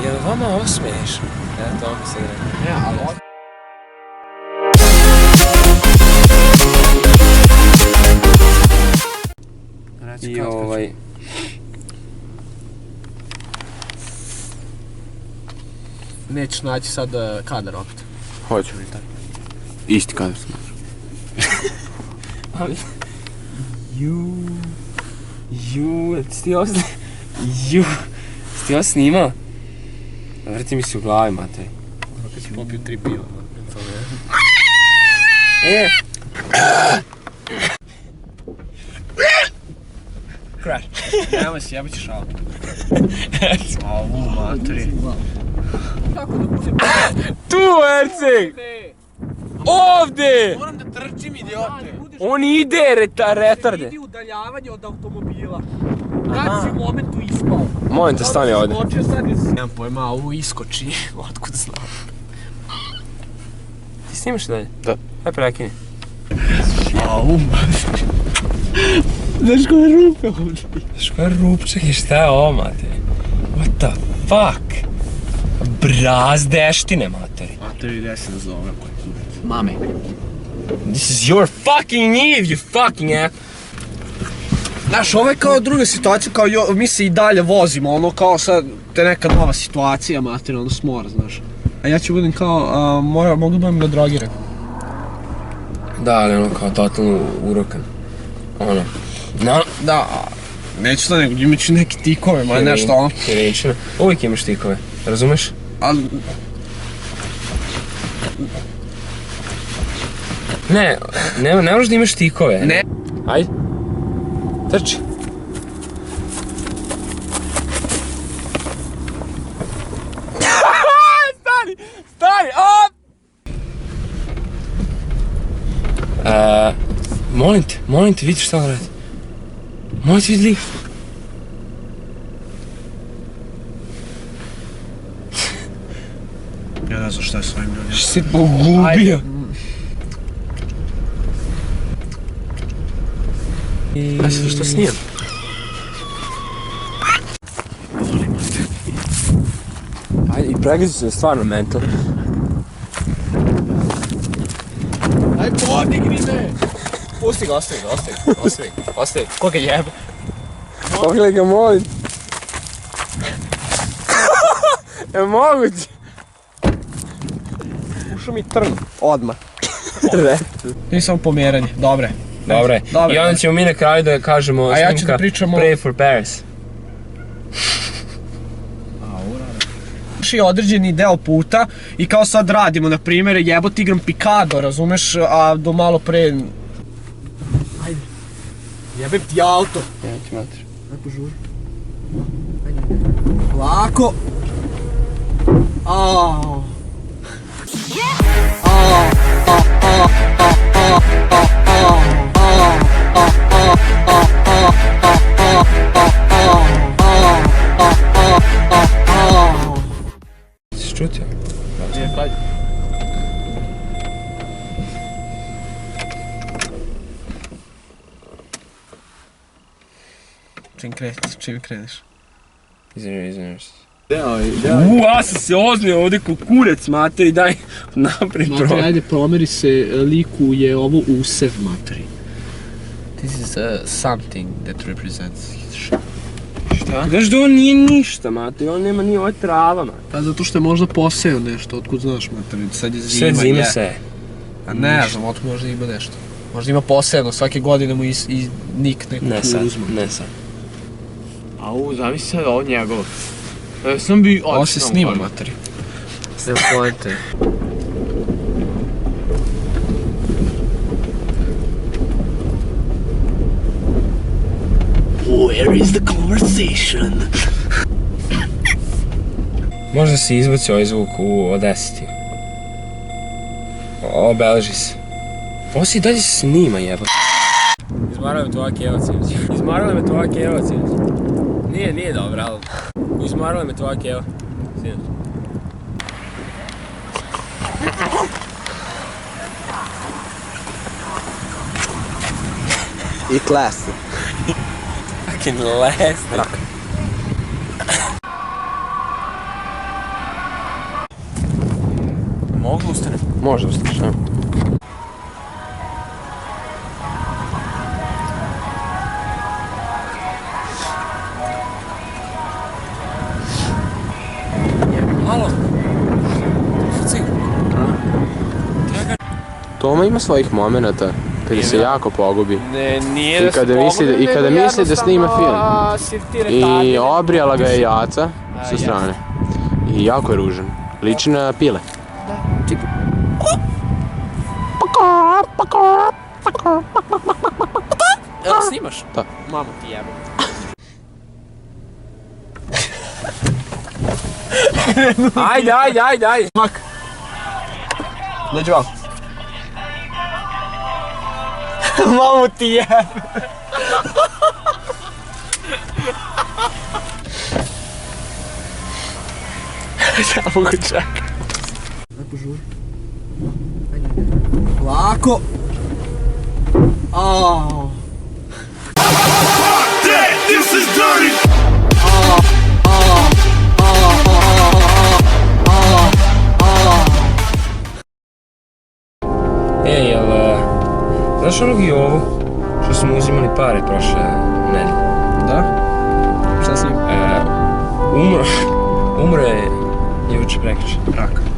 Jel vama ovo smiješno? Ja to mi sad rekao. Ja, ali I ovaj... Nećeš naći sad kadar opet. Hoću. Isti kadar smažu. Ali... Ti ovo snimao? Vrti mi se u glavi, Matej. Kad si popio 3 piva. Kraš. Nemoj si, jebit ćeš auto. Au, materi. Kako da budem? Tu, Erceg! Ovdje! Moram da trčim, idiote. On ide, retarde. Idi udaljavanje od automobila. Kad si u momentu ispao? Molim te, stani ovdje. Skočio sad iz... Nemam pojma, ovo iskoči. Otkud znam. Ti snimaš dalje? Da. Aj prekini. Au, znaš koje rupe ovdje? Znaš koje rupčak i šta je ovo, Matej? What the fuck? Brazdeštine, Materi. Materi, gdje se nazove koji kurac? Mame. This is your fucking Eve, you fucking ass. Znaš, ovo je kao druga situacija, kao mi se i dalje vozimo, ono kao sad, te neka nova situacija, materi, ono smora, znaš. A ja ću budem kao, mogu budem da drogiram. Da, ali ono kao totalno urokan. Ono. No. Da, neću to nego, imat ću neke tikove, ma nešto ono. Kireničina. Uvijek imaš tikove, razumeš? Ali... Ne možeš da imaš tikove. Ne. Ajde. Trči. Stani, op! Molim te, vidi šta on radi. Molim te, vidi lift. Ja ne znam šta je s ovim ljudima. Što si pogubio? Aj se što snijam? Ajde, i pregazi se stvarno mental. Aj podigni me! Pusti ga, ostavi. Ko ga jebe? Pogledaj ga, molim. Je moguće? Ušao mi trn, odmah. Reto. Nisam pomjeranje, dobre. Dobre, i onda ćemo mi na kraju da kažemo a ja ću da pričam o... Pray for Paris. I određeni deo puta i kao sad radimo, na primjer, jebot igram pikado, razumeš, a do malo pre... Ajde, jebem ti auto. Ja ti mater. Aj požuri. Ajde. Lako. Aaaa. Si čutio? Nije kad? Čim kreneš? Izvinjam se. Ja sam se ozmio ovdje kukurac, materi, daj naprijed promeri. Materi, ajde, promeri se, liku je ovo usev, materi. This is something that represents shit. Šta? Znaš da on nije ništa, materi, on nema ni ova trava, materi. Pa zato što je možda poseo nešto, otkud znaš, materi, sad je zima. Sad zima se. A ne znam, otkud možda ima nešto. Možda ima posejano, svake godine mu nikne kukuruz. Ne sad. Au, zamisli sad ovo njegovo. Sam bi... Ovo se snima, materi. Snima pojente. Where is the conversation? Možda se izbaci ovaj zvuk u Audacity. Obeleži se. Ovo se i dalje snima, jebate. Izmarala me tvoja keva, sinoć. Nije dobro, ali... Izmarala me tvoja keva, sinoć. I klasi. Fucking last. Mogu da ustanem? Može ustaš, ja. Alo? Toma ima svojih momenata kada se jako pogubi. Ne, nije I kada misli da snima film. I obrijala ga je jaca sa strane. I jako je ružan. Liči na pile. Evo snimaš? Da. Mamu ti jebam. Ajde. Mak. Dođi vam. Mamu ti jebam. Ja mogu čekati. Lepo žuri. Lako. Aaaa. This is dirty! Ej, jel... Znaš onog Jovu? Što smo uzimali pare prošle nedelje? Da? Šta si? Umro je juče prekriče. Rak.